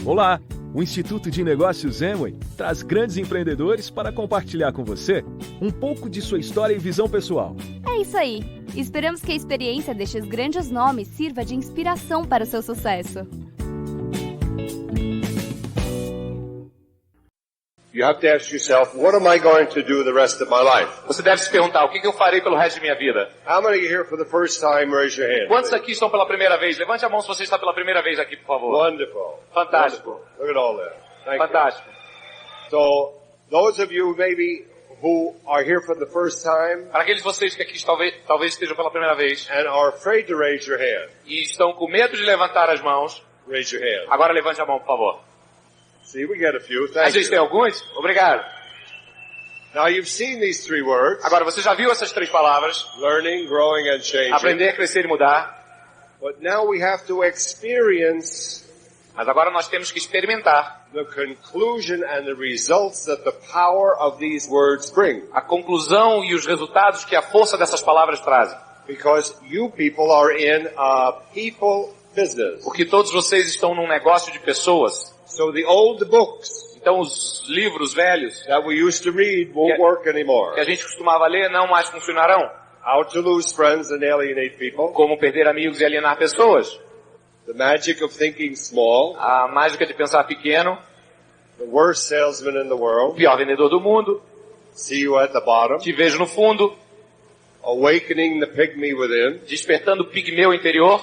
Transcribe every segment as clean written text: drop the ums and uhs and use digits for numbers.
Olá! O Instituto de Negócios Amway traz grandes empreendedores para compartilhar com você um pouco de sua história e visão pessoal. É isso aí! Esperamos que a experiência destes grandes nomes sirva de inspiração para o seu sucesso. You have to ask yourself, what am I going to do the rest of my life? Você deve se perguntar, o que eu farei pelo resto de minha vida? How many here for the first time? Raise your hand. Quantos aqui estão pela primeira vez? Levante a mão se você está pela primeira vez aqui, por favor. Wonderful. Fantástico. Wonderful. Look at all that. Thank Fantástico. you. So, those of you maybe who are here for the first time Para aqueles de vocês que aqui talvez estejam pela primeira vez and are afraid to raise your hand, e estão com medo de levantar as mãos, raise your hand. agora levante a mão, por favor. See, we get a few. A Thank gente tem you. alguns? Obrigado. Now, you've seen these three words, Agora, você já viu essas três palavras? learning, growing, and changing. Aprender, crescer e mudar. But now we have to experience Mas agora nós temos que experimentar the conclusion and the results that the power of these words bring. a conclusão e os resultados que a força dessas palavras trazem. Because you people are in a people business. Porque todos vocês estão num negócio de pessoas. So the old books Então os livros velhos that we used to read won't work anymore. que a gente costumava ler não mais funcionarão. How to lose friends and alienate people. Como perder amigos e alienar pessoas. The magic of thinking small. A mágica de pensar pequeno. The worst salesman in the O world. pior vendedor do mundo. See you at the bottom. Te vejo no fundo. Awakening the pygmy within. Despertando o pigmeu interior.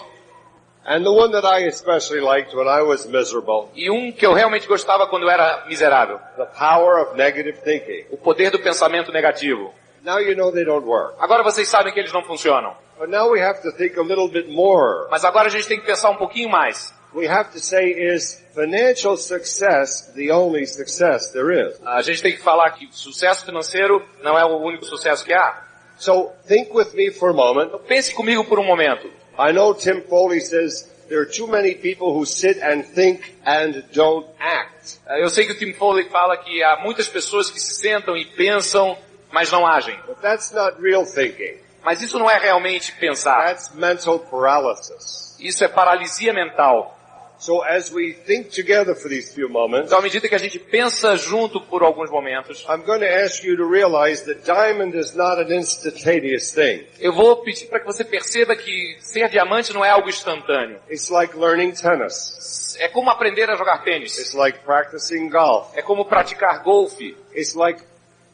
And the one that I especially liked when I was miserable. E um que eu realmente gostava quando eu era miserável. The power of negative thinking. O poder do pensamento negativo. Now you know they don't work. Agora vocês sabem que eles não funcionam. But now we have to think a little bit more. Mas agora a gente tem que pensar um pouquinho mais. We have to say, is financial success the only success there is? A gente tem que falar que sucesso financeiro não é o único sucesso que há. So think with me for a moment. Então pense comigo por um momento. I know Tim Foley says there are too many people who sit and think and don't act. Eu sei que o Tim Fale fala que há muitas pessoas que se sentam e pensam, mas não agem. But that's not real thinking. Mas isso não é realmente pensar. That's mental paralysis. Isso é paralisia mental. So as we think together for these few moments, Então, à medida que a gente pensa junto por alguns momentos, I'm going to ask you to realize that diamond is not an instantaneous thing. eu vou pedir para que você perceba que ser diamante não é algo instantâneo. It's like learning tennis. É como aprender a jogar tênis. It's like practicing golf. É como praticar golfe. It's like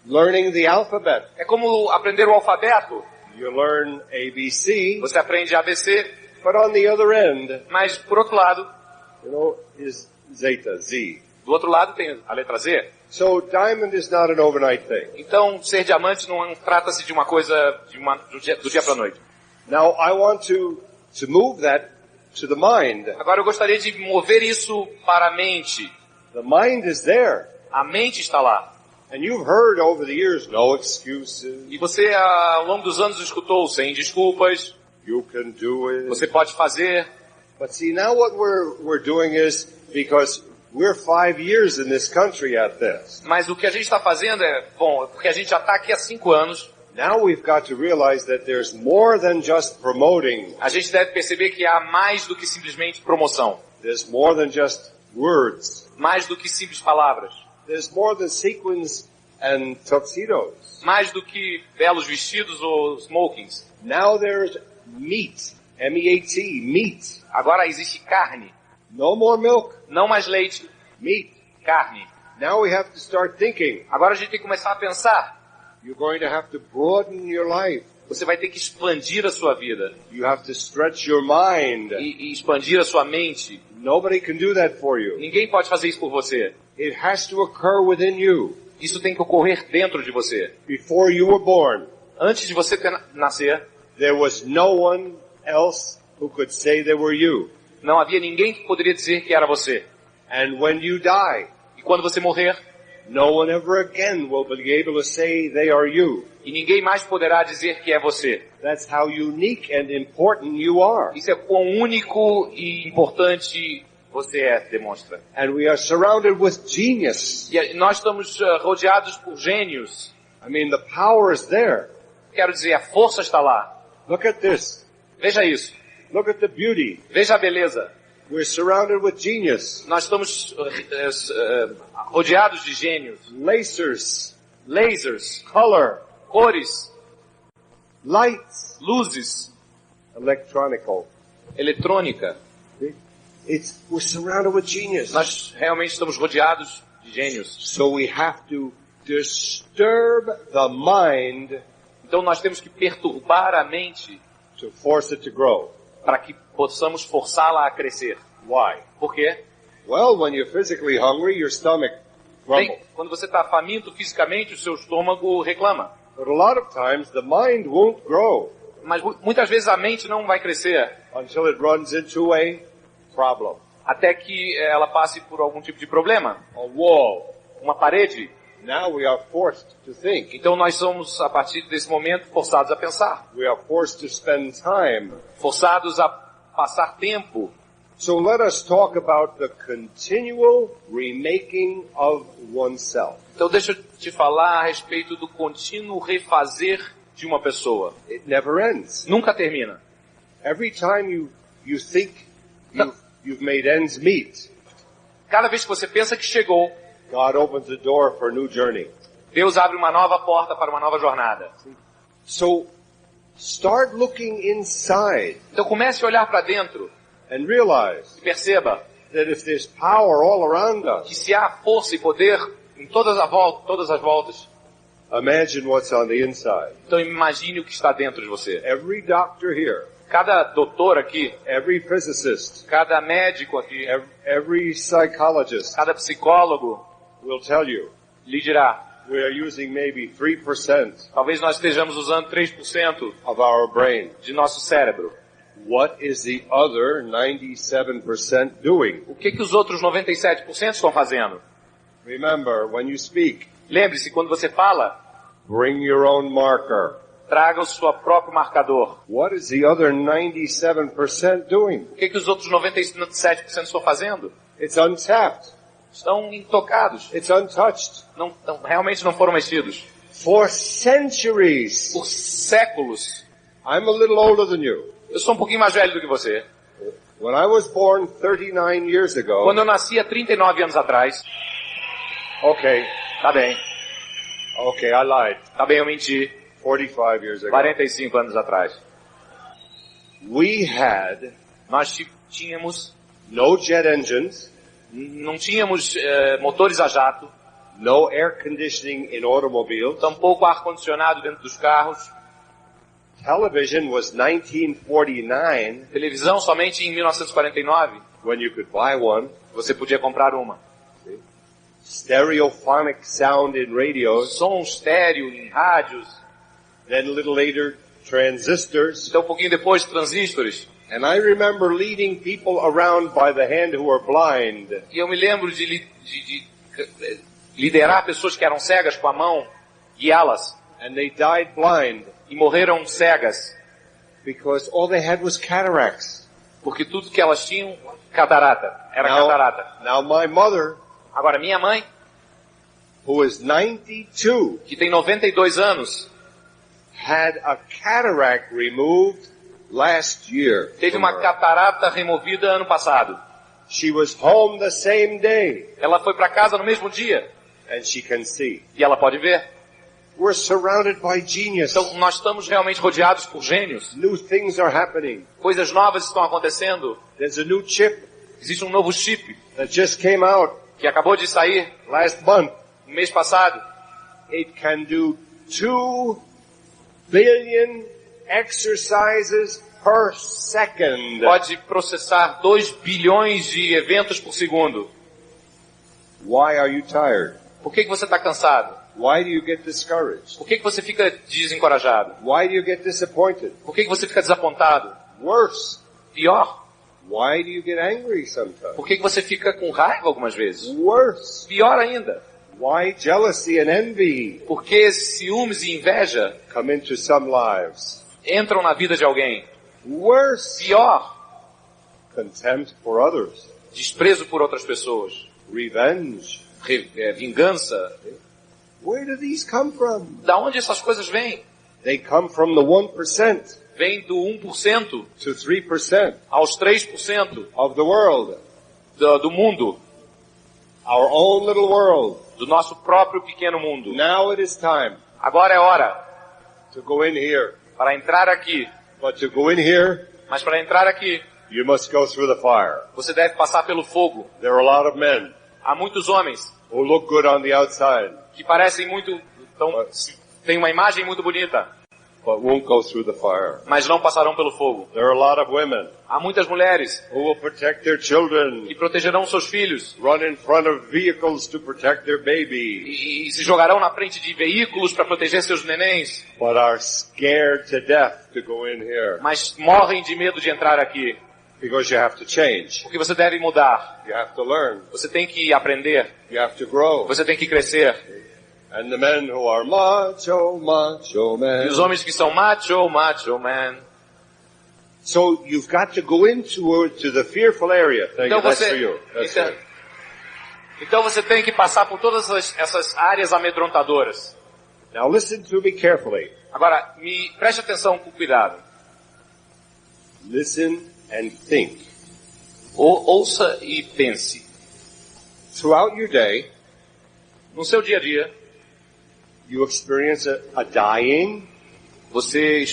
learning the alphabet. É como aprender o alfabeto. You learn ABC, Você aprende ABC, but on the other end, mas por outro lado, you know, is zeta, Z. do outro lado tem a letra Z. So diamond is not an overnight thing. Então, ser diamante não trata-se de uma coisa do dia para a noite. Now I want to move that to the mind. Agora eu gostaria de mover isso para a mente. The mind is there. A mente está lá. And you've heard over the years, no excuses. E você, ao longo dos anos, escutou sem desculpas. You can do it. Você pode fazer. But see, now what we're doing is, because we're 5 years in this country at this. Mas o que a gente está fazendo é, bom, porque a gente já está aqui há 5 anos. Now we've got to realize that there's more than just promoting. A gente deve perceber que há mais do que simplesmente promoção. There's more than just words. Mais do que simples palavras. There's more than sequins and tuxedos. Mais do que belos vestidos ou smokings. Now there's meat. M-E-A-T, meat. Agora existe carne. No more milk. Não mais leite. Meat. Carne. Now we have to start thinking. Agora a gente tem que começar a pensar. You're going to have to broaden your life. Você vai ter que expandir a sua vida. You have to stretch your mind. E expandir a sua mente. Nobody can do that for you. Ninguém pode fazer isso por você. It has to occur within you. Isso tem que ocorrer dentro de você. Before you were born, Antes de você nascer, there was no one else who could say they were you. não havia ninguém que poderia dizer que era você. And when you die, E quando você morrer, no one ever again will be able to say they are you. e ninguém mais poderá dizer que é você. That's how unique and important you are. Isso é quão único e importante você é, demonstra. And we are surrounded with genius. E nós estamos rodeados por gênios. I mean, the power is there. Quero dizer, a força está lá. Look at this. Veja isso. Look at the beauty. Veja a beleza. We're surrounded with genius. Nós estamos rodeados de gênios, lasers, Color, cores, lights, luzes, electronical. eletrônica. We're surrounded with genius. Nós realmente estamos rodeados de gênios. So we have to disturb the mind Então nós temos que perturbar a mente to force it to grow. para que possamos forçá-la a crescer. Why? Por quê? Well, when you're physically hungry, your stomach grumbles. Bem, quando você está faminto fisicamente, o seu estômago reclama. But a lot of times the mind won't grow Mas muitas vezes a mente não vai crescer until it runs into a problem. até que ela passe por algum tipo de problema. A wall. Uma parede. Now we are forced to think. Então nós somos, a partir desse momento, forçados a pensar. We are forced to spend time. Forçados a passar tempo. So let us talk about the continual remaking of oneself. Então deixa eu te falar a respeito do contínuo refazer de uma pessoa. It never ends. Nunca termina. Every time you think you've made ends meet, Cada vez que você pensa que chegou, God opens the door for a new journey. Deus abre uma nova porta para uma nova jornada. So start looking inside Então comece a olhar para dentro and realize e perceba that if there's power all around que us, se há força e poder em todas as voltas, imagine what's on the inside. então imagine o que está dentro de você. Every doctor here, Cada doutor aqui, every physicist, cada médico aqui, every psychologist cada psicólogo will tell you lhe dirá, we are using maybe 3% talvez nós estejamos usando 3% of our brain. de nosso cérebro. What is the other 97% doing? O que os outros 97% estão fazendo? Remember, when you speak, Lembre-se, quando você fala, bring your own marker. traga o seu próprio marcador. What is the other 97% doing? O que os outros 97% estão fazendo? It's untapped. Estão intocados. It's untouched. Realmente não foram mexidos. For centuries. Por séculos. I'm a little older than you. Eu sou um pouquinho mais velho do que você. When I was born 39 years ago. Quando eu nasci há 39 anos atrás. Okay. Tá bem. Okay, I lied. Tá bem, eu menti. 45 years ago. 45 anos atrás. Nós tínhamos... no jet engines. Não tínhamos motores a jato. No air conditioning in automobiles. Tampouco ar-condicionado dentro dos carros. Television was 1949. Televisão somente em 1949. When you could buy one. Você podia comprar uma. Stereophonic sound in radios. Som estéreo em rádios. Then a little later, transistors. Então um pouquinho depois, transistores. And I remember leading people around by the hand who were blind. E eu me lembro de liderar pessoas que eram cegas com a mão, guiá-las. And they died blind. E morreram cegas. Because all they had was cataracts. Porque tudo que elas tinham, catarata. Era catarata. Now my mother, agora minha mãe, who is 92, que tem 92 anos, had a cataract removed last year. Teve uma catarata removida ano passado. She was home the same day. Ela foi para casa no mesmo dia. And she can see. E ela pode ver. We're surrounded by genius. Então nós estamos realmente rodeados por gênios. New things are happening. Coisas novas estão acontecendo. There's a new chip. Existe um novo chip. That just came out. Que acabou de sair. Last month. No mês passado. It can do 2 billion exercises per second. Pode processar 2 bilhões de eventos por segundo. Why are you tired? Por que você está cansado? Why do you get discouraged? Por que você fica desencorajado? Why do you get disappointed? Por que você fica desapontado? Worse. Pior. Why do you get angry sometimes? Por que você fica com raiva algumas vezes? Worse. Pior ainda. Why jealousy and envy? Porque ciúmes e inveja come into some lives. Entram na vida de alguém. Worse. Pior. Contempt for others. Desprezo por outras pessoas. Revenge. Vingança. Where do these come from? Da onde essas coisas vêm? They come from the 1%. vem do 1% to 3% aos 3% of the world, do mundo, our own little world. do nosso próprio pequeno mundo. Now it is time Agora é hora to go in here. para entrar aqui. But to go in here, Mas para entrar aqui, you must go through the fire. você deve passar pelo fogo. There are a lot of men Há muitos homens who look good on the outside, que parecem muito... têm uma imagem muito bonita, but won't go through the fire. mas não passarão pelo fogo. There are a lot of women Há muitas mulheres who will protect their children, que protegerão seus filhos run in front of vehicles to protect their baby, e se jogarão na frente de veículos para proteger seus nenéns, but are scared to death to go in here mas morrem de medo de entrar aqui, because you have to change, porque você deve mudar, you have to learn, você tem que aprender, you have to grow. você tem que crescer. And the men who are macho, macho E os men. homens que são macho, macho man. So you've got to go into the fearful area. Thank Então you. That's for você, you. That's então, it. então você tem que passar por todas essas áreas amedrontadoras. Now listen to me carefully. Agora, preste atenção com cuidado. Listen and think. Ouça e pense. Throughout your day, No seu dia a dia, you experience a dying você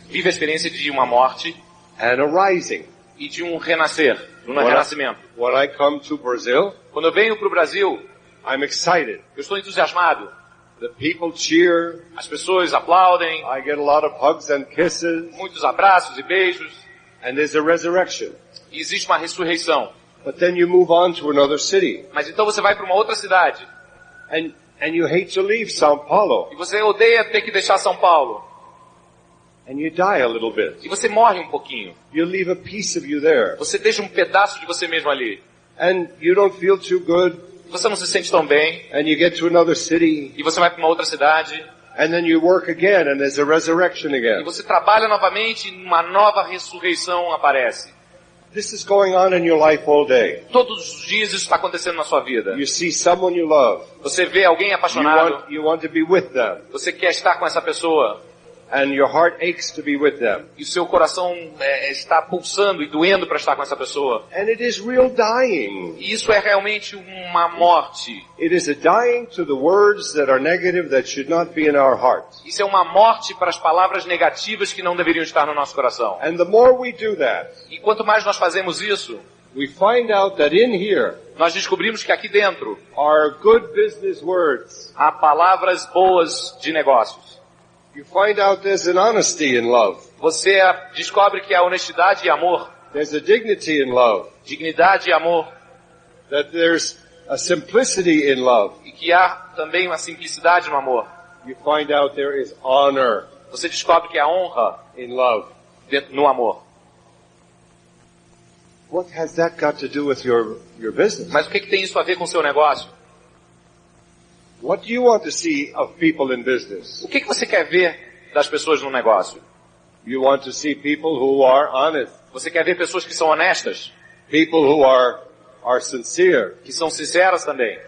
vive a experiência de uma morte and a rising. e de um renascer, de um renascimento. When I come to Brazil, Quando eu venho para o Brasil, I'm excited. eu estou entusiasmado. The people cheer. As pessoas aplaudem, I get a lot of hugs and kisses. muitos abraços e beijos. And there's a resurrection. E existe uma ressurreição. But then you move on to another city. Mas então você vai para uma outra cidade. And you hate to leave São Paulo. E você odeia ter que deixar São Paulo. And you die a little bit. E você morre um pouquinho. You leave a piece of you there. Você deixa um pedaço de você mesmo ali. And you don't feel too good. Você não se sente tão bem. And you get to another city. E você vai para uma outra cidade. And then you work again and there's a resurrection E again. você trabalha novamente e uma nova ressurreição aparece. This is going on in your life all day. Todos os dias isso está acontecendo na sua vida. You see someone you love. Você vê alguém apaixonado. You want to be with them. Você quer estar com essa pessoa. And your heart aches to be with them. E o seu coração está pulsando e doendo para estar com essa pessoa. And it is real dying. E isso é realmente uma morte. It is a dying to the words that are negative that should not be in our hearts. Isso é uma morte para as palavras negativas que não deveriam estar no nosso coração. And the more we do that, E quanto mais nós fazemos isso, we find out that in here nós descobrimos que aqui dentro are good business words. há palavras boas de negócios. You find out there's an honesty in love. Você descobre que há honestidade e amor, There's a dignity in love. dignidade e amor, That there's a simplicity in love. e que há também uma simplicidade no amor. You find out there is honor Você descobre que há honra in love. no amor. What has that got to do with your business? Mas o que tem isso a ver com o seu negócio? What do you want to see of people in business? O que você quer ver das pessoas no negócio? You want to see people who are honest. Você quer ver pessoas que são honestas, People who are sincere. que são sinceras também,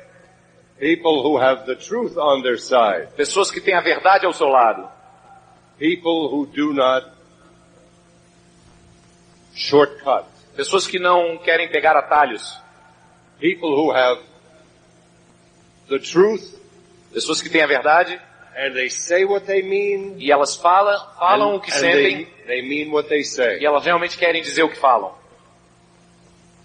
People who have the truth on their side. pessoas que têm a verdade ao seu lado, People who do not shortcut. pessoas que não querem pegar atalhos, People who have the truth pessoas que têm a verdade and they say what they mean. e elas falam o que sentem they mean what they e say. elas realmente querem dizer o que falam.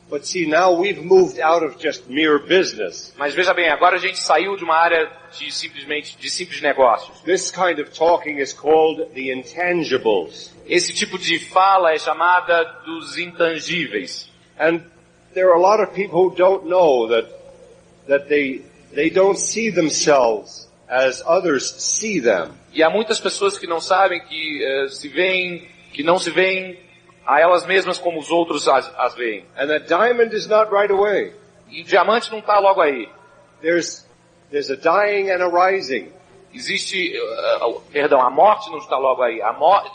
But see, now we've moved out of just mere business. Mas veja bem, agora a gente saiu de uma área de simples negócios. This kind of talking is called the intangibles. Esse tipo de fala é chamada dos intangíveis. And there are a lot of people who don't know that they don't see themselves as others see them. E há muitas pessoas que não sabem que não se veem a elas mesmas como os outros as veem. And a diamond is not right away. E o diamante não está logo aí. There's a dying and a rising. Existe, a morte não está logo aí.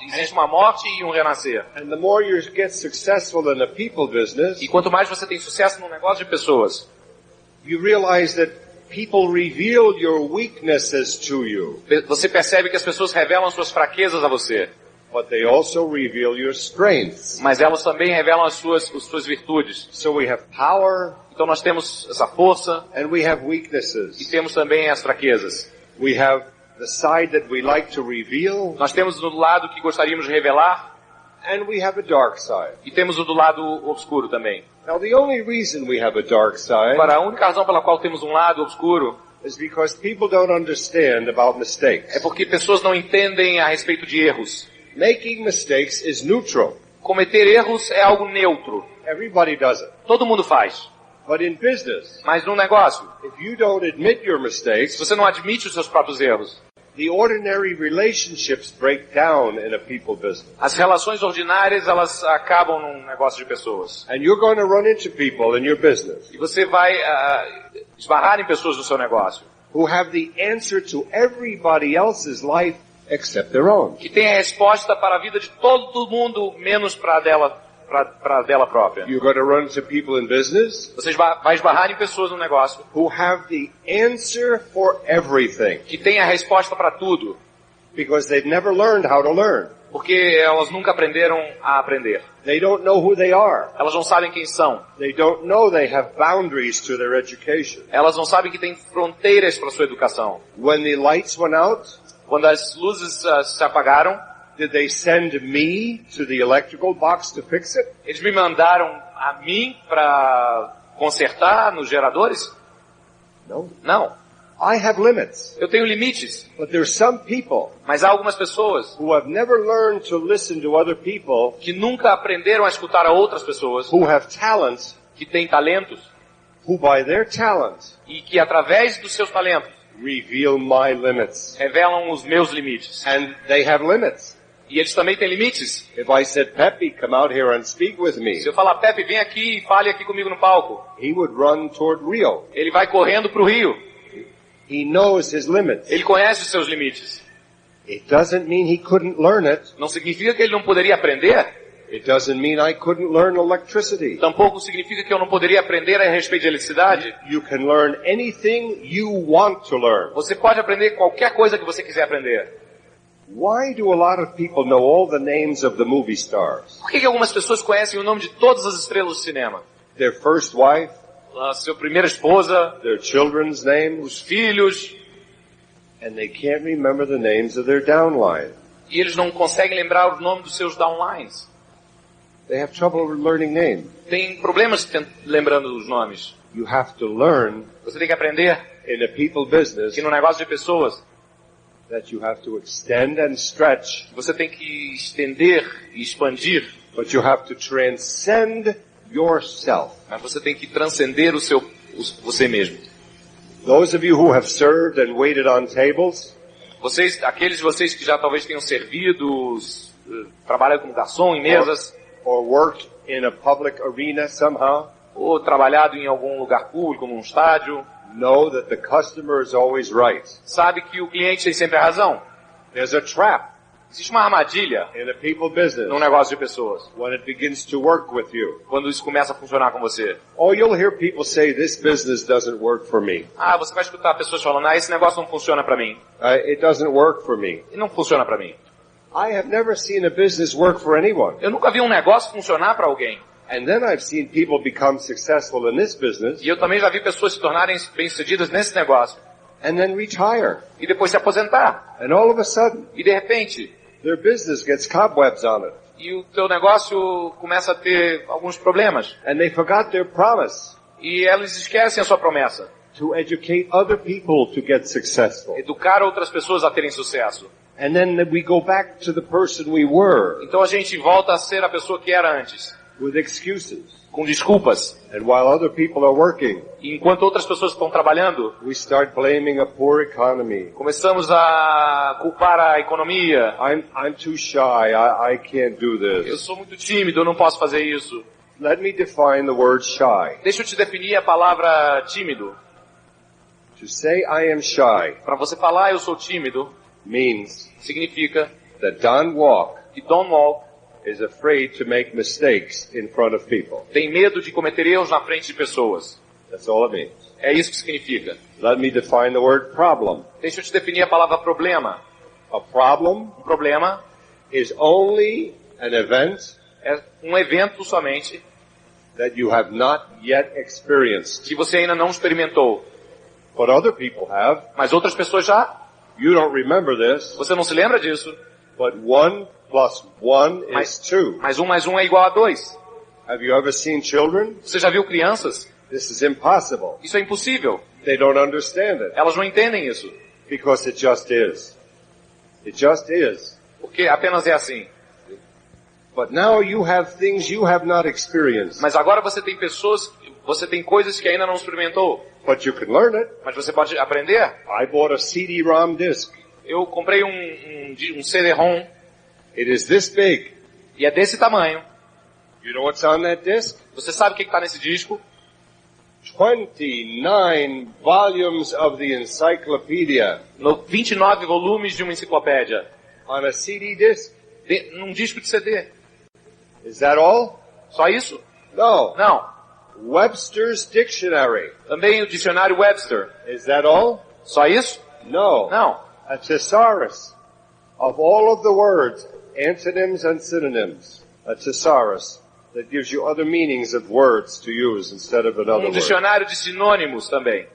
Existe uma morte e um renascer. And the more you get successful in a people business, E quanto mais você tem sucesso num negócio de pessoas, you realize that people reveal your weaknesses to you. você percebe que as pessoas revelam suas fraquezas a você. but they also reveal your strengths. mas elas também revelam as suas virtudes. So we have power Então nós temos essa força and we have e weaknesses. temos também as fraquezas. We have the side that we like to reveal, Nós temos o do lado que gostaríamos de revelar and we have a dark side. e temos o do lado obscuro também. Now the only reason we have a dark side Agora, a única razão pela qual temos um lado obscuro is because people don't understand about mistakes. é porque pessoas não entendem a respeito de erros. Making mistakes is neutral. Cometer erros é algo neutro. Everybody does it. Todo mundo faz. But in business, Mas num negócio, if you don't admit your se mistakes, você não admite os seus próprios erros, the ordinary relationships break down in a people business. as relações ordinárias, elas acabam num negócio de pessoas. And you're going to run into people in your business E você vai esbarrar em pessoas no seu negócio who have the answer to everybody else's life except their own. que tem a resposta para a vida de todo mundo, menos para a dela própria. You're going to run into people in business Você vai esbarrar em pessoas no negócio who have the answer for everything que tem a resposta para tudo, because they've never learned how to learn. porque elas nunca aprenderam a aprender. They don't know who they are. Elas não sabem quem são. They don't know they have boundaries to their education. Elas não sabem que tem fronteiras para sua educação. When the lights went out, Quando as luzes se apagaram, did they send me to the electrical box to fix it? eles me mandaram a mim para consertar nos geradores? No. Não. I have limits. Eu tenho limites. But there's some people Mas há algumas pessoas who have never learned to listen to other people que nunca aprenderam a escutar a outras pessoas, who have talents, que têm talentos, who by their talent e que através dos seus talentos reveal my limits. revelam os meus limites. And they have limits. E eles também têm limites. If I said, Pepe, come out here and speak with me, Se eu falar, Pepe, vem aqui e fale aqui comigo no palco, he would run toward Rio. ele vai correndo para o rio. He knows his limits. Ele conhece os seus limites. It doesn't mean he couldn't learn it. Não significa que ele não poderia aprender. It doesn't mean I couldn't learn electricity. Tampouco significa que eu não poderia aprender a respeito de eletricidade. You can learn anything you want to learn. Você pode aprender qualquer coisa que você quiser aprender. Why do a lot of people know all the names of the movie stars? Por que algumas pessoas conhecem o nome de todas as estrelas do cinema? Their first wife, A sua primeira esposa, their children's names, os filhos, and they can't remember the names of their downline. e eles não conseguem lembrar o nome dos seus downlines. They have trouble learning names. Tem problemas lembrando os nomes. You have to learn Você tem que aprender in a people business que no negócio de pessoas, that you have to extend and stretch, você tem que estender e expandir, but you have to transcend yourself. mas você tem que transcender você mesmo. Those of you who have served and waited on tables, Aqueles de vocês que já talvez tenham servido, trabalhado como garçom em mesas, or worked in a public arena somehow, ou trabalhado em algum lugar público, num estádio, know that the customer is always right. sabe que o cliente tem sempre a razão. There's a trap Existe uma armadilha in a people business num negócio de pessoas, when it begins to work with you. quando isso começa a funcionar com você. Oh, you'll hear people say, this business doesn't work for me. Você vai escutar pessoas falando, esse negócio não funciona para mim. It doesn't work for me. E não funciona para mim. I have never seen a business work for anyone. Eu nunca vi um negócio funcionar para alguém. And then I've seen people become successful in this business E eu também já vi pessoas se tornarem bem-sucedidas nesse negócio. and then retire. E depois se aposentar. And all of a sudden, E de repente, their business gets cobwebs on it. e o teu negócio começa a ter alguns problemas. And they forgot their promise E eles esquecem a sua promessa. to educate other people to get successful. Educar outras pessoas a terem sucesso. And then we go back to the person we were Então a gente volta a ser a pessoa que era antes. with excuses. Com desculpas. And while other people are working, E enquanto outras pessoas estão trabalhando, we start blaming a poor economy. começamos a culpar a economia. I'm too shy. I can't do Eu this. sou muito tímido, eu não posso fazer isso. Let me define the word shy. Deixa eu te definir a palavra tímido. To say I am shy Para você falar eu sou tímido, means significa that Don Walk que Don Wall is afraid to make mistakes in front of people. tem medo de cometer erros na frente de pessoas. That's all it means. É isso que significa. Let me define the word problem. Deixa eu te definir a palavra problema. A problem Um problema is only an event é um evento somente that you have not yet experienced. que você ainda não experimentou. But other people have. Mas outras pessoas já. You don't remember this. Você não se lembra disso. But 1 plus 1 is 2. Mas 1 mais 1 é igual a 2. Have you ever seen children? Você já viu crianças? This is impossible. Isso é impossível. They don't understand it. Elas não entendem isso. Because it just is. It just is. Porque apenas é assim. But now you have things you have not experienced. Mas agora você tem pessoas, você tem coisas que ainda não experimentou. But you can learn it. Mas você pode aprender. I bought a CD-ROM disc. Eu comprei um CD-ROM. It is this big. E é desse tamanho. You know what's on that disc? Você sabe o que está nesse disco? 29 volumes of the encyclopedia. 29 volumes de uma enciclopédia. On a CD disc. Num disco de CD. Is that all? Só isso? No. Não. Webster's Dictionary. Também o dicionário Webster. Is that all? Só isso? No. Não. A thesaurus of all of the words, antonyms and synonyms. A thesaurus that gives you other meanings of words to use instead of another word. Dicionário de sinônimos também.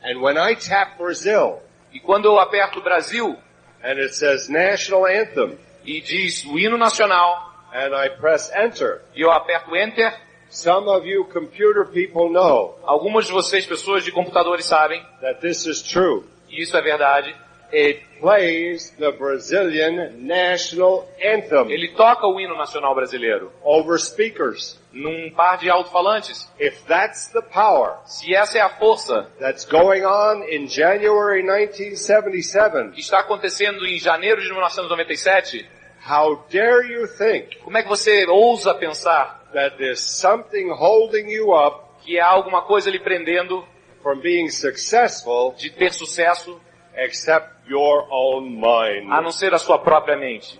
And when I tap Brazil, E quando eu aperto o Brasil and it says national anthem, e diz o hino nacional, and I press enter, e eu aperto Enter, some of you computer people know algumas de vocês, pessoas de computadores, sabem, that this is true. e isso é verdade, It plays the Brazilian national anthem ele toca o hino nacional brasileiro over speakers. num par de alto-falantes. If that's the power Se essa é a força that's going on in January 1977, que está acontecendo em janeiro de 1997, how dare you think como é que você ousa pensar that there's something holding you up que há alguma coisa lhe prendendo from being successful de ter sucesso, except your own mind? a não ser a sua própria mente?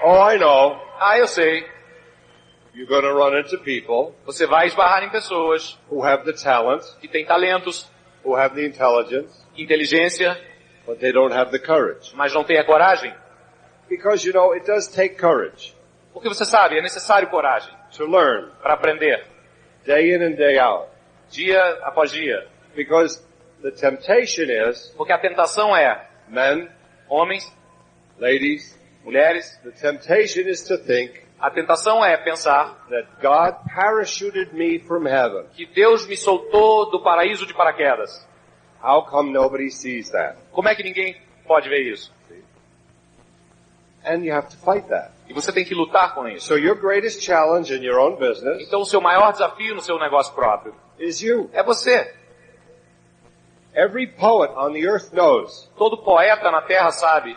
Oh, I know. Ah, eu sei. You're going to run into people Você vai esbarrar em pessoas who have the talent, que têm talentos, who have the intelligence, inteligência, but they don't have the courage. mas não têm a coragem. Because, you know, it does take courage Porque você sabe, é necessário coragem to learn para aprender, day in and day out. dia após dia. Because the temptation is, Porque a tentação é, men, homens, ladies, mulheres, the temptation is to think a tentação é pensar that God parachuted me from heaven. que Deus me soltou do paraíso de paraquedas. How come nobody sees that? Como é que ninguém pode ver isso? And you have to fight that. E você tem que lutar com isso. So your greatest challenge in your own business Então o seu maior desafio no seu negócio próprio is you. é você. Every poet on the earth knows Todo poeta na terra sabe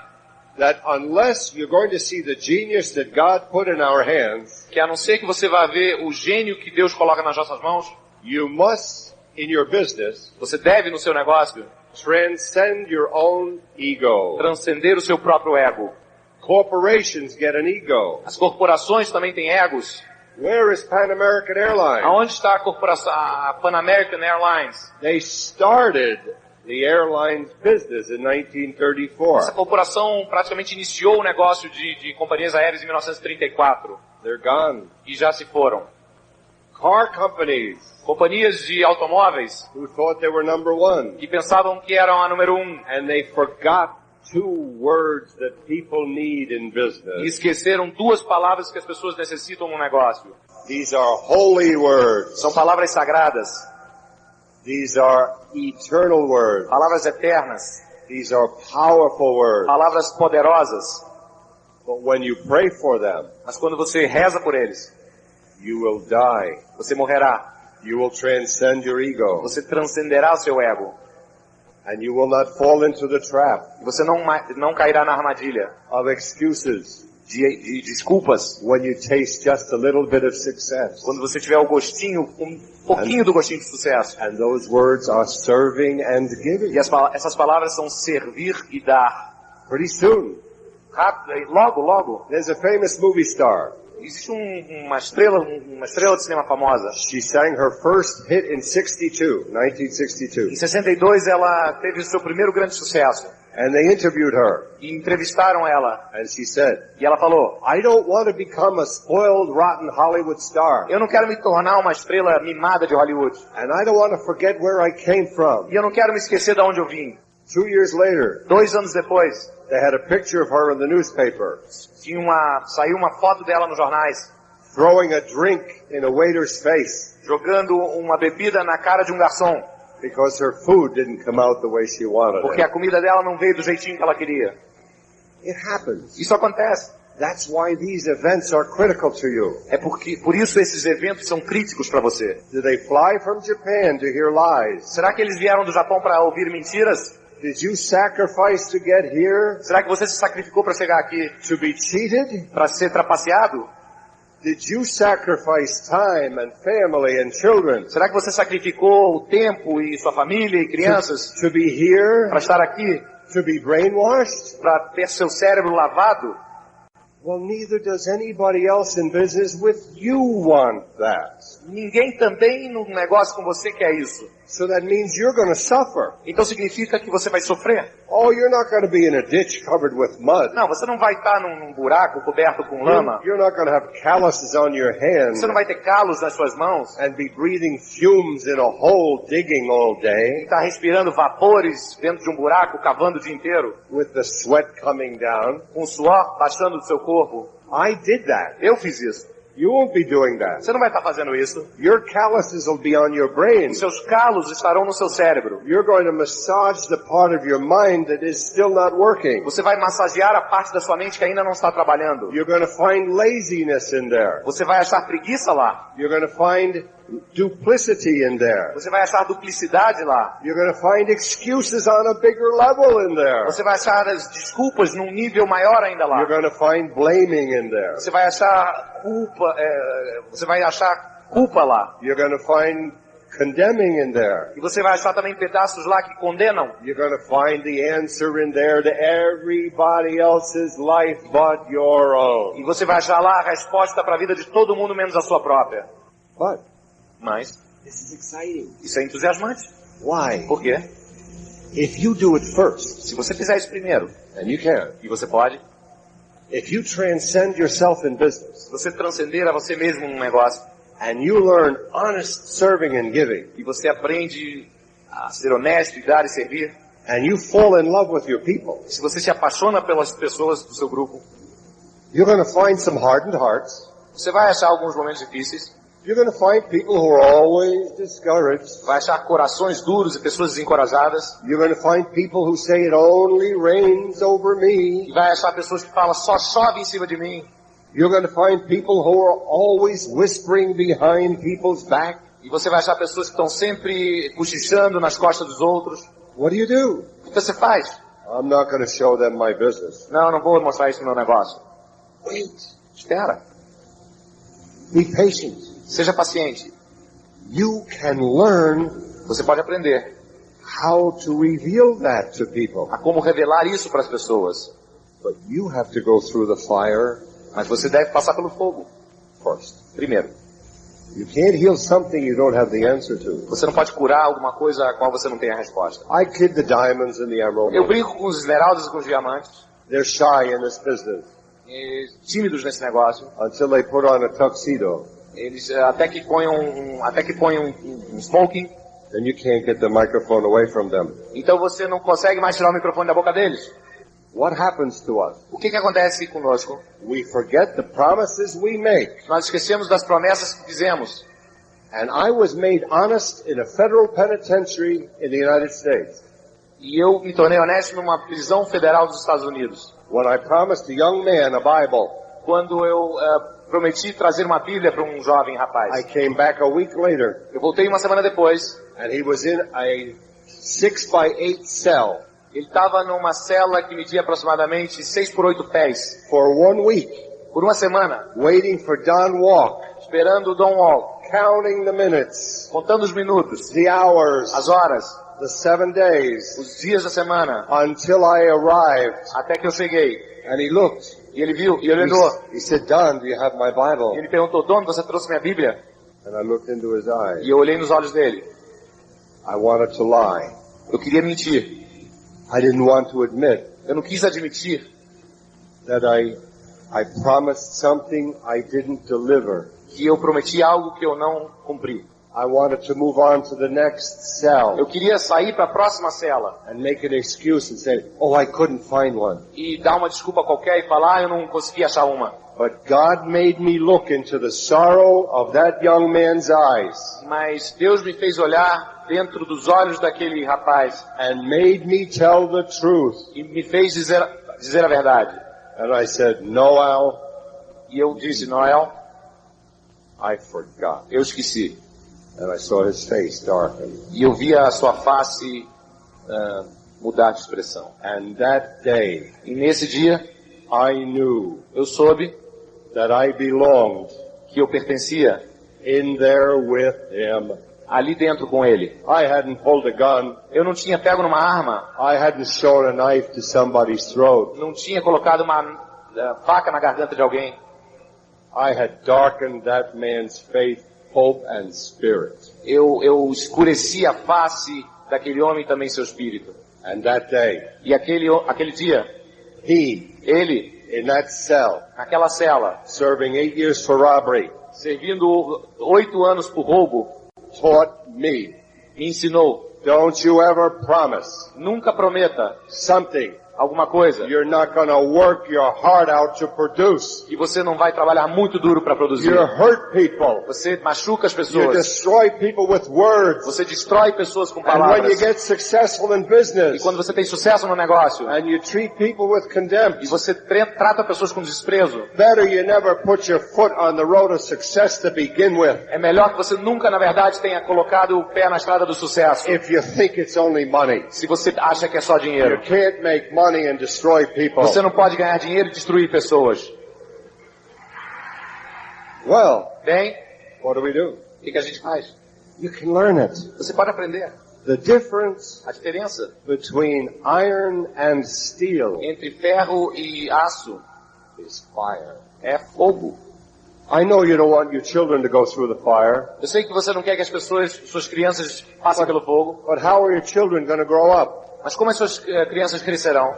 that unless you're going to see the genius that God put in our hands, que a não ser que você vá ver o gênio que Deus coloca nas nossas mãos, you must, in your business, você deve no seu negócio transcend your own ego. transcender o seu próprio ego. Corporations get an ego. As corporações também têm egos. Where is Pan American Airlines? Aonde está a corporação, a Pan American Airlines? They started the airlines business in Essa 1934. corporação praticamente iniciou o negócio de companhias aéreas em 1934 They're gone. e já se foram. Car companies Companhias de automóveis who thought they were number one, que pensavam que eram a número 1 and they forgot two words that people need in e business. esqueceram duas palavras que as pessoas necessitam no negócio. These are holy words. São palavras sagradas, These are eternal words. palavras eternas, These are powerful words. palavras poderosas. But when you pray for them, Mas quando você reza por eles, you will die. você morrerá. You will transcend your ego. Você transcenderá o seu ego. And you will not fall into the trap Você não cairá na armadilha of excuses de desculpas when you taste just a little bit of success. quando você tiver o gostinho, um pouquinho do gostinho de sucesso. And those words are serving and giving. E essas palavras são servir e dar. Pretty soon, Rápido, logo, there's a famous movie star. existe uma estrela de cinema famosa. She sang her first hit in 1962. Em 62 ela teve o seu primeiro grande sucesso. And they interviewed her. E entrevistaram ela. And she said, E ela falou, I don't want to become a spoiled, rotten Hollywood star. eu não quero me tornar uma estrela mimada de Hollywood. And I don't want to forget where I came from. E eu não quero me esquecer de onde eu vim. 2 years later, 2 anos depois, they had a picture of her in the newspaper, saiu uma foto dela nos jornais, throwing a drink in a waiter's face jogando uma bebida na cara de um garçom, because her food didn't come out the way she wanted porque it. a comida dela não veio do jeitinho que ela queria. It happens. Isso acontece. That's why these events are critical to you. É por isso esses eventos são críticos para você. Did they fly from Japan to hear lies? Será que eles vieram do Japão para ouvir mentiras? Did you sacrifice to get here? Será que você se sacrificou para chegar aqui? To be cheated? Para ser trapaceado? Did you sacrifice time and family and children? Será que você sacrificou o tempo e sua família e crianças To be here? para estar aqui? To be brainwashed? Para ter seu cérebro lavado? Well, neither does anybody else in business with you want that. Ninguém também no negócio com você quer isso. So that means you're going to suffer. Então significa que você vai sofrer. Oh, you're not going to be in a ditch covered with mud. Não, você não vai estar num buraco coberto com lama. You're not going to have calluses on your hands Você não vai ter calos nas suas mãos. and be breathing fumes in a hole digging all day Estar respirando vapores dentro de um buraco, cavando o dia inteiro. with the sweat coming down. Com suor baixando do seu corpo. I did that. Eu fiz isso. You won't be doing that. Você não vai estar fazendo isso. Your calluses will be on your brain. Os seus calos estarão no seu cérebro. You're going to massage the part of your mind that is still not working. Você vai massagear a parte da sua mente que ainda não está trabalhando. You're going to find laziness in there. Você vai achar preguiça lá. You're going to find duplicity in there. Você vai achar duplicidade lá. You're going to find excuses on a bigger level in there. Você vai achar as desculpas num nível maior ainda lá. You're going to find blaming in there. Você vai achar culpa lá. You're going to find condemning in there. E você vai achar também pedaços lá que condenam. You're going to find the answer in there to everybody else's life but your own. E você vai achar lá a resposta para a vida de todo mundo menos a sua própria. But Mas this is exciting. isso é entusiasmante. Why? Por quê? If you do it first, Se você fizer isso primeiro, and you can, e você pode, if you transcend yourself in business, se você transcender a você mesmo num negócio, and you learn honest serving and giving, e você aprende a ser honesto, e dar e servir, and you fall in love with your people, se você se apaixona pelas pessoas do seu grupo, you're going to find some hardened hearts. você vai achar alguns momentos difíceis, You're going to find people who are always discouraged. vai achar corações duros e pessoas desencorajadas, You're going to find people who say it only rains over me. e vai achar pessoas que falam só chove em cima de mim, You're going to find people who are always whispering behind people's back. e você vai achar pessoas que estão sempre cochichando nas costas dos outros. What do? O que você faz? I'm not going to show them my business. Não, eu não vou mostrar isso no meu negócio. Wait. Espera. Be patient. Seja paciente. You can learn Você pode aprender how to reveal that to people. a como revelar isso para as pessoas. But you have to go through the fire Mas você deve passar pelo fogo first. primeiro. You can't heal something you don't have the answer to. Você não pode curar alguma coisa a qual você não tem a resposta. I kid the diamonds and the emeralds. Eu brinco com os esmeraldas e com os diamantes, They're shy in this business tímidos nesse negócio. until they put on a tuxedo. Eles até que ponham um smoking. Then you can't get the microphone away from them. Então você não consegue mais tirar o microfone da boca deles. What happens to us? O que acontece conosco? We forget the promises we make. Nós esquecemos das promessas que fizemos. And I was made honest in a federal penitentiary in the United States E eu me tornei honesto numa prisão federal dos Estados Unidos. when I promised a young man a Bible. Quando eu prometi trazer uma Bíblia para um jovem I rapaz. came back a week later Eu voltei uma semana depois. and he was in a 6x8 cell Ele estava numa cela que media aproximadamente 6 por 8 pés. for 1 week, Por uma semana. waiting for Don Walk, Esperando o Don Wall. counting the minutes, Contando os minutos. the hours, As horas. the 7 days, Os dias da semana. until I arrived. Até que eu cheguei. And he looked. E ele viu. E ele olhou. He said, Don, do you have my E Bible? ele perguntou: Don, você trouxe minha Bíblia? And I looked into his eyes. E eu olhei nos olhos dele. I wanted to lie. Eu queria mentir. I didn't want to admit Eu não quis admitir that I promised something I didn't deliver. que eu prometi algo que eu não cumpri. I wanted to move on to the next cell Eu queria sair para a próxima cela and make an excuse and say, oh, I couldn't find one. e dar uma desculpa qualquer e falar, eu não consegui achar uma. But God made me look into the sorrow of that young man's eyes Mas Deus me fez olhar dentro dos olhos daquele rapaz and made me tell the truth. e me fez dizer a verdade. And I said, Noel, E eu disse, Noel, I forgot. eu esqueci. And I saw his face darken. E eu via a sua face mudar de expressão. And that day, E nesse dia, I knew eu soube that I belonged que eu pertencia in there with him. ali dentro com ele. I hadn't pulled a gun. Eu não tinha pego numa arma, I hadn't shown a knife to somebody's throat. não tinha colocado uma faca na garganta de alguém. I had darkened that man's faith, hope, and spirit. Eu escureci a face daquele homem e também seu espírito. And that day, E aquele dia, ele, in that cell, naquela cela, serving 8 years for robbery, servindo 8 anos por roubo, taught me, me ensinou, don't you ever promise nunca prometa something alguma coisa you're not going to work your heart out to produce. que você não vai trabalhar muito duro para produzir. You hurt people. Você machuca as You pessoas. destroy people with words. Você destrói pessoas com And when you palavras. get successful in E business, quando você tem sucesso no negócio, and you treat people with contempt, e você trata pessoas com desprezo, better you never put your foot on the road of success to begin with. é melhor que você nunca, na verdade, tenha colocado o pé na estrada do sucesso. If you think it's only money, Se você acha que é só you dinheiro. can't make money and destroy people. Você não pode ganhar dinheiro e destruir pessoas. Well, Bem, what do? o que a gente faz? You can learn it. Você pode aprender. The difference A diferença between iron and steel entre ferro e aço is fire. é fogo. I know you don't want your children to go through the fire, Eu sei que você não quer que as pessoas, suas crianças, passem pelo fogo, but how are your children going to grow up? mas como as suas crianças crescerão?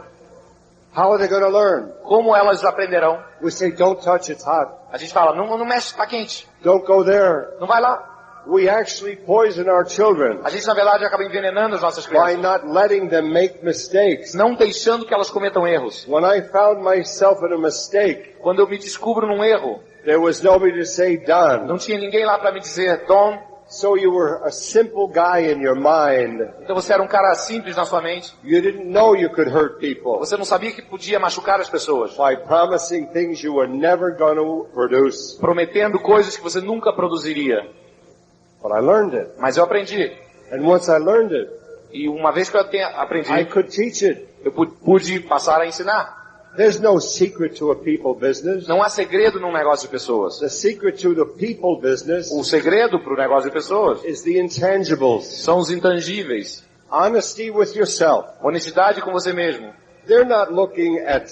How are they going to learn? Como elas aprenderão? We say, don't touch, it's hot. A gente fala, não mexe, tá quente. Don't go there. Não vai lá. We actually poison our children A gente, na verdade, acaba envenenando as nossas by crianças. not letting them make mistakes. Não deixando que elas cometam erros. When I found myself in a mistake, Quando eu me descubro num erro, there was nobody to say, done. não tinha ninguém lá para me dizer, Dom. So you were a simple guy in your mind. Então você era um cara simples na sua mente. You didn't know you could hurt people Você não sabia que podia machucar as pessoas. by promising things you were never going to produce. Prometendo coisas que você nunca produziria. But I learned it. Mas eu aprendi. And once I learned it, E uma vez que eu aprendi, I could teach it. eu pude passar a ensinar. There's no secret to a people business. Não há segredo num negócio de pessoas. The secret to the people business O segredo para o negócio de pessoas is the intangibles. são os intangíveis. Honesty with yourself. Honestidade com você mesmo. They're not looking at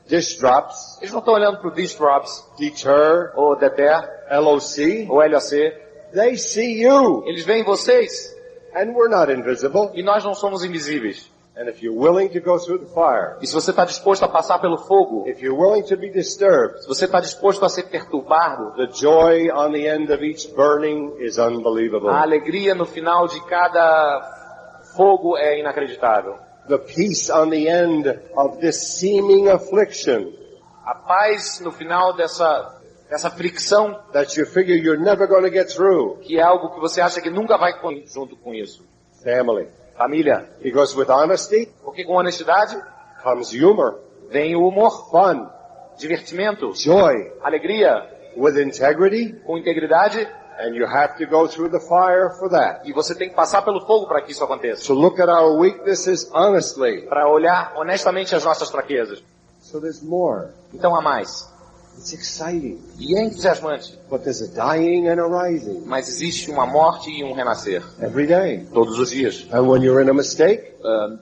dish drops, Eles não estão olhando para o Dish Drops, deter, ou Deter, LOC. ou LOC. They see you. Eles veem vocês. And we're not invisible. E nós não somos invisíveis. And if you're willing to go through the fire, E se você está disposto a passar pelo fogo, if you're willing to be disturbed, se você está disposto a ser perturbado, the joy on the end of each burning is unbelievable. a alegria no final de cada fogo é inacreditável. The peace on the end of this seeming affliction A paz no final dessa fricção, that you figure you're never going to get through. que é algo que você acha que nunca vai junto com isso. Family. Família. Because with honesty Porque com honestidade comes humor, vem o humor, fun, divertimento, joy. alegria, With integrity, com integridade, and you have to go through the fire for that. e você tem que passar pelo fogo para que isso aconteça. To look at our weaknesses honestly. Para olhar honestamente as nossas fraquezas. So there's more. Então há mais. It's exciting. E é entusiasmante. But there's a dying and a rising. Mas existe uma morte e um renascer. Every day. Todos os dias. And when you're in a mistake,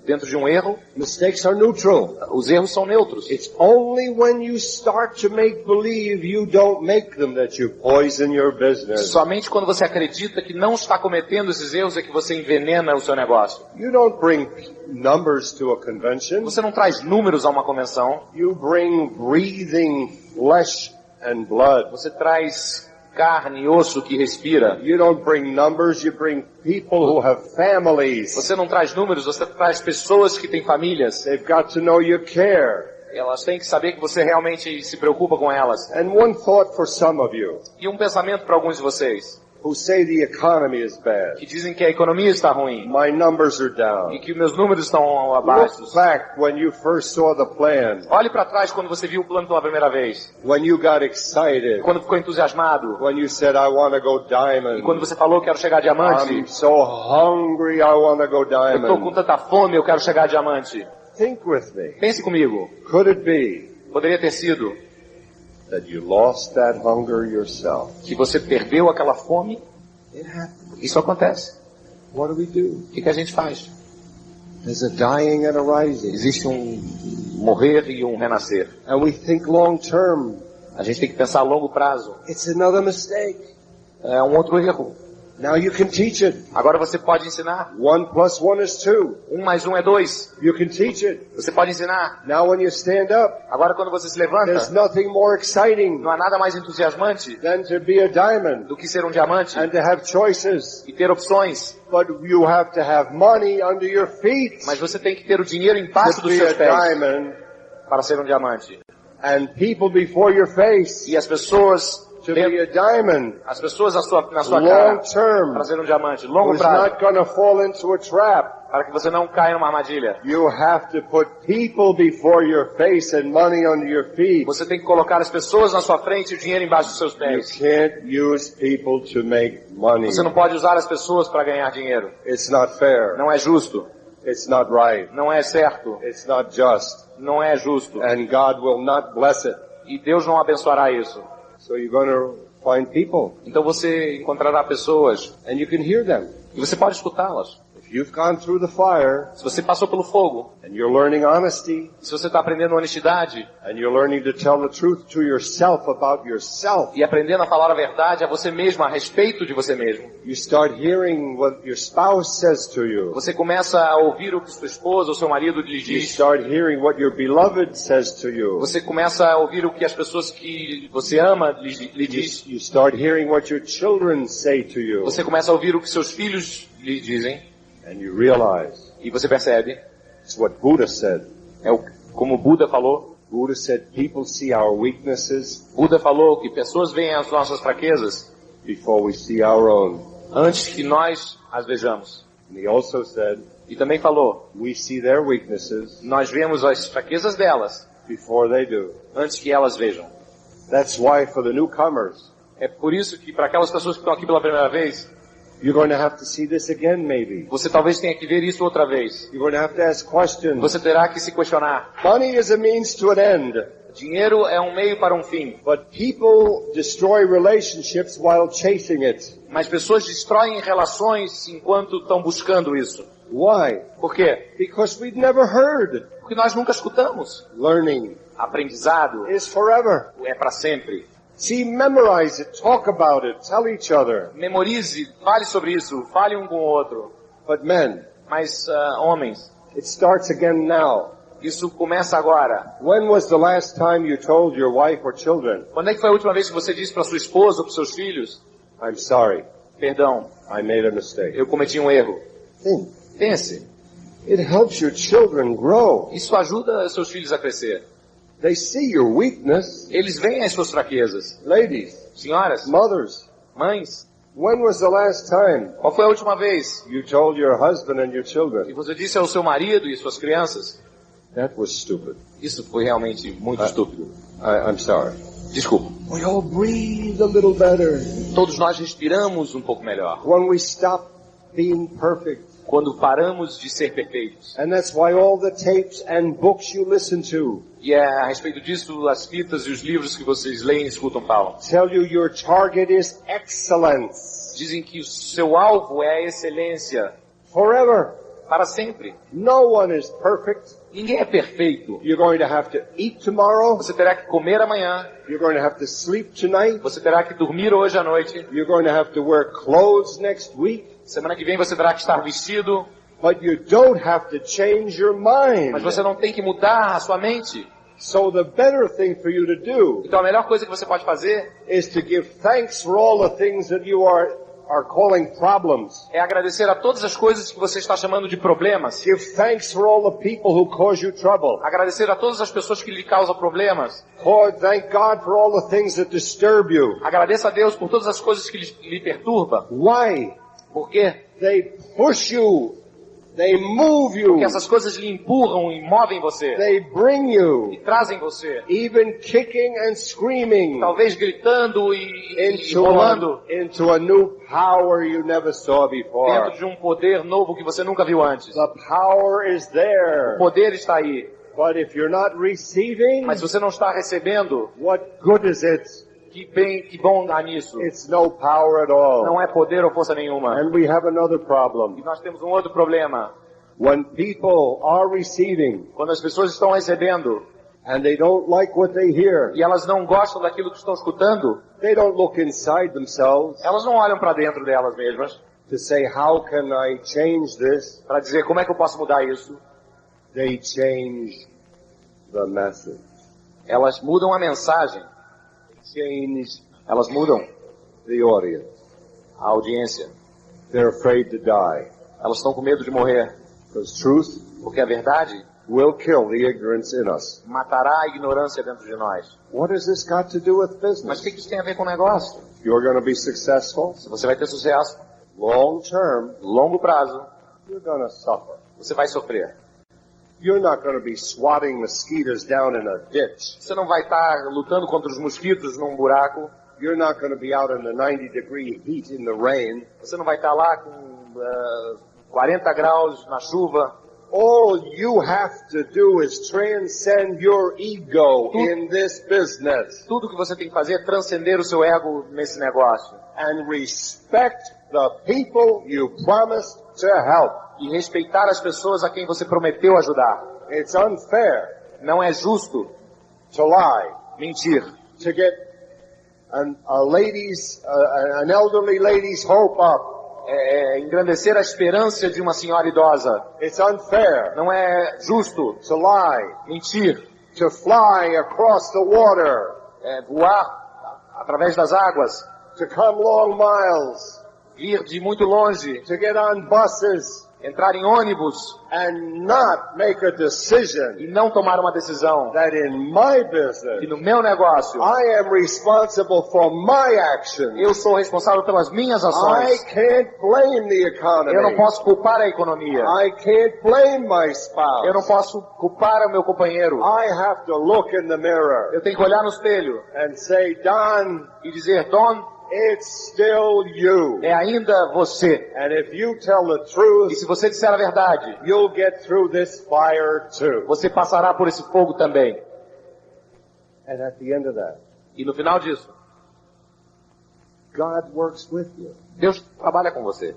Dentro de um erro, mistakes are neutral. os erros são neutros. It's only when you start to make believe you don't make them that you poison your business. Somente quando você acredita que não está cometendo esses erros é que você envenena o seu negócio. You don't bring numbers to a convention. Você não traz números a uma convenção. You bring breathing flesh and blood. Você traz carne e osso que respira. You don't bring numbers, you bring people who have families. Você não traz números, você traz pessoas que têm famílias. They've got to know you care. Elas têm que saber que você realmente se preocupa com elas. And one thought for some of you E um pensamento para alguns de vocês, who say the economy is bad. que dizem que a economia está ruim My numbers are e down. que meus números estão abaixo. Look back when you first saw the plan, Olhe para trás quando você viu o plano pela primeira vez. when you got excited, Quando ficou entusiasmado. when you said, I want to go E diamond. quando você falou, quero chegar a diamante. I'm so hungry, I want to go Eu estou com diamond. tanta fome, eu quero chegar a diamante. Think with me. Pense comigo. Could it be Poderia ter sido that you lost that hunger yourself? que você perdeu aquela fome. It happened. Isso acontece. What do we do? O que a gente faz? There's a dying and a rising. Existe um morrer e um renascer. And we think long term. A gente tem que pensar a longo prazo. It's another mistake. É um outro erro. Now you can teach it. Agora você pode ensinar. 1 + 1 is 2. 1 mais 1 é 2. You can teach it. Você pode ensinar. Now when you stand up, Agora quando você se there's levanta, nothing more exciting não há nada mais entusiasmante than to be a diamond do que ser um diamante and to have choices. e ter opções. But you have to have money under your feet Mas você tem que ter o dinheiro embaixo to dos be a seus pés diamond, para ser um diamante. and people before your face E as pessoas, to be a diamond. as pessoas na sua cara Long term, para ser um diamante. Longo who's prazo. not going to fall into a trap. Para que você não caia numa armadilha. You have to put people before your face and money under your feet. Você tem que colocar as pessoas na sua frente e o dinheiro embaixo dos seus You pés. can't use people to make money. Você não pode usar as pessoas para ganhar dinheiro. It's not fair. Não é justo. It's not right. Não é certo. It's not just. Não é justo. And God will not bless it. E Deus não abençoará isso. So you're going to find people Então você encontrará pessoas and you can hear them. e você pode escutá-las. If you've gone through the fire Se você passou pelo fogo, and you're learning honesty se você está aprendendo honestidade and you're learning to tell the truth to yourself about yourself, e aprendendo a falar a verdade a você mesmo, a respeito de você mesmo, you start hearing what your spouse says to you. você começa a ouvir o que sua esposa ou seu marido lhe You diz. start hearing what your beloved says to you. Você começa a ouvir o que as pessoas que você ama lhe diz. You start hearing what your children say to you. Você começa a ouvir o que seus filhos lhe dizem. And you realize E você percebe, it's what Buddha said. Como Buda falou. Buddha said people see our weaknesses Buda falou que pessoas veem as nossas fraquezas before we see our own. antes que nós as vejamos. And he also said E também falou, we see their weaknesses nós vemos as fraquezas delas before they do. antes que elas vejam. That's why for the newcomers, É por isso que para aquelas pessoas que estão aqui pela primeira vez, you're going to have to see this again maybe. você talvez tenha que ver isso outra vez. You're going to have to ask questions. Você terá que se questionar. Money is a means to an end. Dinheiro é um meio para um fim. But people destroy relationships while chasing it. Mas pessoas destroem relações enquanto estão buscando isso. Why? Por quê? Because we've never heard. Porque nós nunca escutamos. Learning Aprendizado is forever. é para sempre. See, memorize it, talk about it, tell each other. Memorize, fale sobre isso, fale um com o outro. But men, Mas, homens, it starts again now. isso começa agora. When was the last time you told your wife or children, Quando é que foi a última vez que você disse para sua esposa ou para seus filhos, I'm sorry, perdão, I made a mistake? eu cometi um erro? Think. Pense, It helps your children grow. isso ajuda seus filhos a crescer. They see your weakness. Eles veem as suas fraquezas. Ladies, Senhoras, mothers, mães, when was the last time qual foi a última vez you told your husband and your que children, você disse ao seu marido e suas crianças, that was stupid? isso foi realmente muito estúpido? I'm sorry. Desculpa. We all breathe a little better. Todos nós respiramos um pouco melhor. When we stop being perfect quando paramos de ser perfeitos. And that's why all the tapes and books you listen to E é a respeito disso, as fitas e os livros que vocês leem e escutam falam. tell you your target is excellence. Dizem que o seu alvo é a excelência Forever. para sempre. No one is perfect. Ninguém é perfeito. You're going to have to eat tomorrow. Você terá que comer amanhã. You're going to have to sleep tonight. Você terá que dormir hoje à noite. You're going to have to wear clothes next week. Semana que vem você terá que estar vestido. But you don't have to change your mind. Mas você não tem que mudar a sua mente. So the better thing for you to do Então a melhor coisa que você pode fazer is to give thanks for all the things that you are calling problems. é agradecer a todas as coisas que você está chamando de problemas. Give thanks for all the people who cause you trouble. Agradecer a todas as pessoas que lhe causam problemas. Lord, thank God for all the things that disturb you. Agradeça a Deus por todas as coisas que lhe perturbam. Why? Por quê? They push you. They move you. Porque essas coisas lhe empurram e movem você. They bring you. E trazem você. Even kicking and screaming. Talvez gritando e Into rolando. a new power you never saw before. Dentro de um poder novo que você nunca viu antes. The power is there. O poder está aí. But if you're not receiving, Mas se você não está recebendo, what good is it? que bom há nisso. It's no power at all. Não é poder ou força nenhuma. And we have another E problem. nós temos um outro problema. When people are receiving Quando as pessoas estão recebendo and they don't like what they hear, e elas não gostam daquilo que estão escutando, they don't look inside themselves elas não olham para dentro delas mesmas to say, how can I change this? para dizer como é que eu posso mudar isso. They change the message. Elas mudam a mensagem. Change Elas mudam the audience. a audiência. They're afraid to die. Elas estão com medo de morrer. Because truth Porque a verdade will kill the ignorance in us. matará a ignorância dentro de nós. What has this got to do with Mas business? o que isso tem a ver com o negócio? You're going to be successful. Se você vai ter sucesso, Long term, longo prazo, you're going to suffer. você vai sofrer. You're not going to be swatting mosquitoes down in a ditch. Você não vai estar lutando contra os mosquitos num buraco. You're not going to be out in the 90-degree heat in the rain. Você não vai estar lá com 40 graus na chuva. All you have to do is transcend your ego in this business Tudo que você tem que fazer é transcender o seu ego nesse negócio. and respect the people you promised to help. E respeitar as pessoas a quem você prometeu ajudar. It's unfair Não é justo to lie, mentir. to get an elderly lady's hope up. Engrandecer a esperança de uma senhora idosa. It's unfair Não é justo to lie, mentir. to fly across the water, Voar através das águas. to come long miles, Vir de muito longe. to get on buses Entrar em ônibus and not make a decision e não tomar uma decisão. that in my Que business no meu negócio I am responsible for my actions. eu sou responsável pelas minhas I ações. can't blame the Eu não economy. posso culpar a economia. I can't blame my Eu não spouse. posso culpar o meu companheiro. I have to look in the mirror Eu tenho que olhar no espelho and say, Don, e dizer, Don, it's still you. é ainda você. And if you tell the truth, E se você disser a verdade, you'll get through this fire too. você passará por esse fogo também. And at the end of that, E no final disso, God works with you. Deus trabalha com você.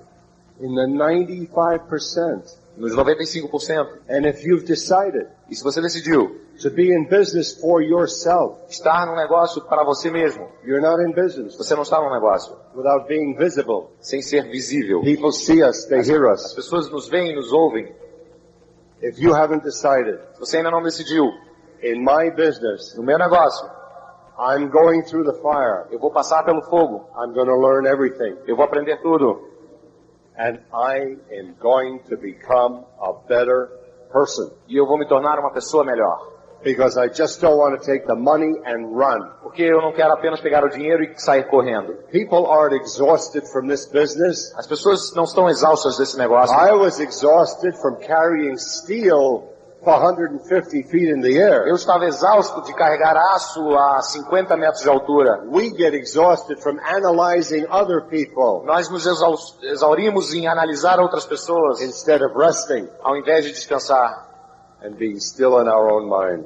In the 95%. Nos 95%. And if you've decided E se você decidiu to be in business for yourself, estar num negócio para você mesmo, you're not in business você não está num negócio without being visible. sem ser visível. People see us, they hear As us. pessoas nos veem e nos ouvem. If you haven't decided, Se você ainda não decidiu, in my business, no meu negócio, I'm going through the fire. eu vou passar pelo fogo. I'm going to learn everything. Eu vou aprender tudo. And I am going to become a better person. E eu vou me tornar uma pessoa melhor. Because I just don't want to take the money and run. Porque eu não quero apenas pegar o dinheiro e sair correndo. People aren't exhausted from this business. As pessoas não estão exaustas desse negócio. I was exhausted from carrying steel 150 feet in the air. Eu estava exausto de carregar aço a 50 metros de altura. We get exhausted from analyzing other people Nós nos exaurimos em analisar outras pessoas, instead of resting ao invés de descansar and being still in our own mind.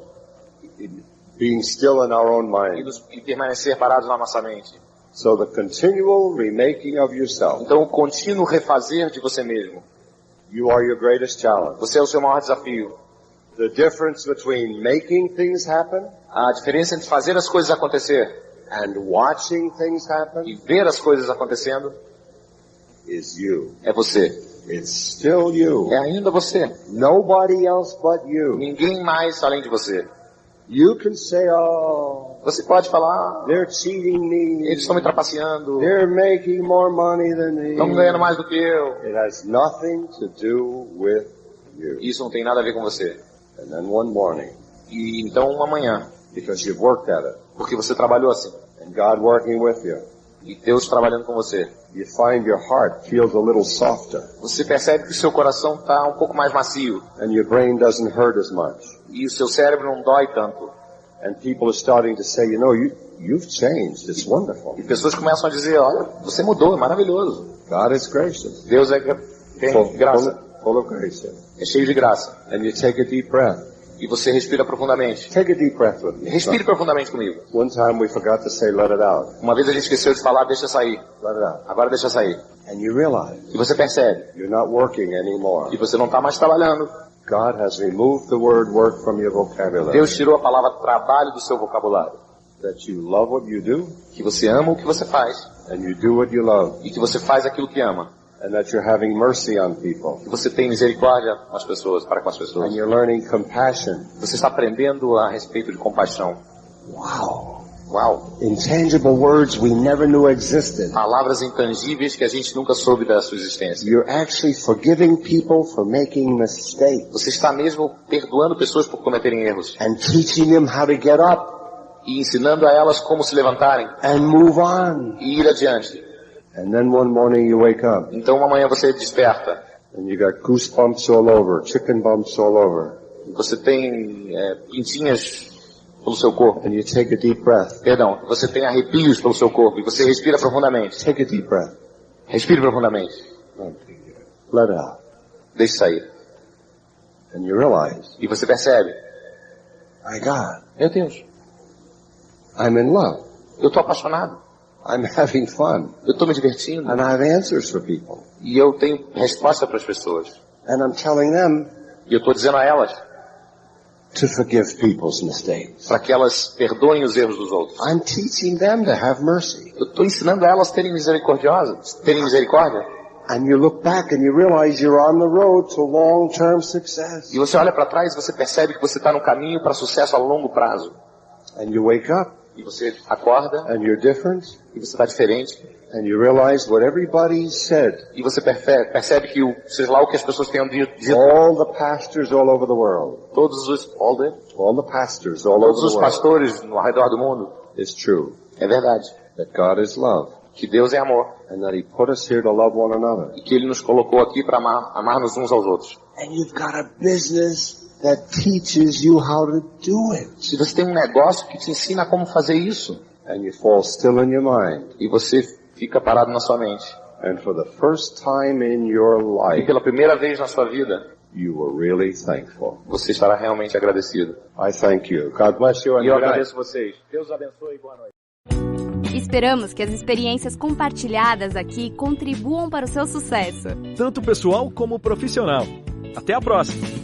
Being still in our own mind. e permanecer parados na nossa mente. So the continual remaking of yourself. Então, o contínuo refazer de você mesmo. You are your greatest challenge. Você é o seu maior desafio. The difference between making things happen A diferença entre fazer as coisas acontecer and watching things e happen ver as coisas acontecendo is you. é você. It's still you. É ainda você. Nobody else but you. Ninguém mais além de você. You can say, oh, Você pode falar, they're cheating me. eles estão me trapaceando, They're making more money than me. estão ganhando mais do que eu. It has nothing to do with you. Isso não tem nada a ver com você. And then one morning, E então uma manhã, because you've worked at it, porque você trabalhou assim, and God working with you, e Deus trabalhando com você, you find your heart feels a little softer, você percebe que o seu coração está um pouco mais macio, and your brain doesn't hurt as much. e o seu cérebro não dói tanto. And people are starting to say, you know, you've changed. It's wonderful. E pessoas começam a dizer, olha, você mudou, é maravilhoso. God is gracious. Deus tem graça, Full of grace. é cheio de graça. And you take a deep breath. E você respira profundamente. Take a deep breath with me. Respire profundamente comigo. One time we forgot to say, let it out. Uma vez a gente esqueceu de falar, deixa sair. Let it out. Agora deixa sair. And you realize E você percebe, you're not working anymore. e você não está mais trabalhando. God has removed the word work from your vocabulary. Deus tirou a palavra trabalho do seu vocabulário. That you love what you do, Que você ama o que você faz, and you do what you love. e que você faz aquilo que ama. And that you're having mercy on people. Que você tem misericórdia com as pessoas, para com as pessoas. And you're learning compassion. Você está aprendendo a respeito de compaixão. Wow. Uau! Intangible words we never knew existed. Palavras intangíveis que a gente nunca soube da sua existência. You're actually forgiving people for making mistakes Você está mesmo perdoando pessoas por cometerem erros. and teaching them how to get up E ensinando a elas como se levantarem and move on. e ir adiante. And then one morning you wake up Então uma manhã você desperta. and you got goosebumps all over, chicken bumps all over, E você tem pintinhas pelo seu corpo. and you take a deep breath. Perdão, você tem arrepios pelo seu corpo. E você respira profundamente. Take a deep breath. Respire profundamente. Let it out. Deixe sair. And you realize, E você percebe, my God, meu Deus, I'm in love. eu estou apaixonado. I'm having fun. Eu estou me divertindo. And I have answers for people. E eu tenho resposta para as pessoas. And I'm telling them E eu estou dizendo a elas to forgive people's mistakes. para que elas perdoem os erros dos outros. I'm teaching them to have mercy. Eu estou ensinando a elas a terem misericórdia. And you look back and you realize you're on the road to long-term success. E você olha para trás e você percebe que você está no caminho para sucesso a longo prazo. And you wake up E você acorda and you're different. e você está diferente. And you realize what everybody said. E você percebe que seja lá o que as pessoas tenham dito, All the pastors all over the world. todos os Pastors all over the world. pastores ao redor do mundo, It's true é verdade, that God is love que Deus é amor and that He put us here to love one another. e que Ele nos colocou aqui para amar-nos uns aos outros. And you've got a business that teaches you how to do it. Se você tem um negócio que te ensina como fazer isso, And you fall still in your mind. e você fica parado na sua mente, And for the first time in your e life, pela primeira vez na sua vida, you were really thankful. você estará realmente agradecido. I thank you. God bless you and E eu good night. agradeço vocês. Deus abençoe e boa noite. Esperamos que as experiências compartilhadas aqui contribuam para o seu sucesso. Tanto pessoal como profissional. Até a próxima!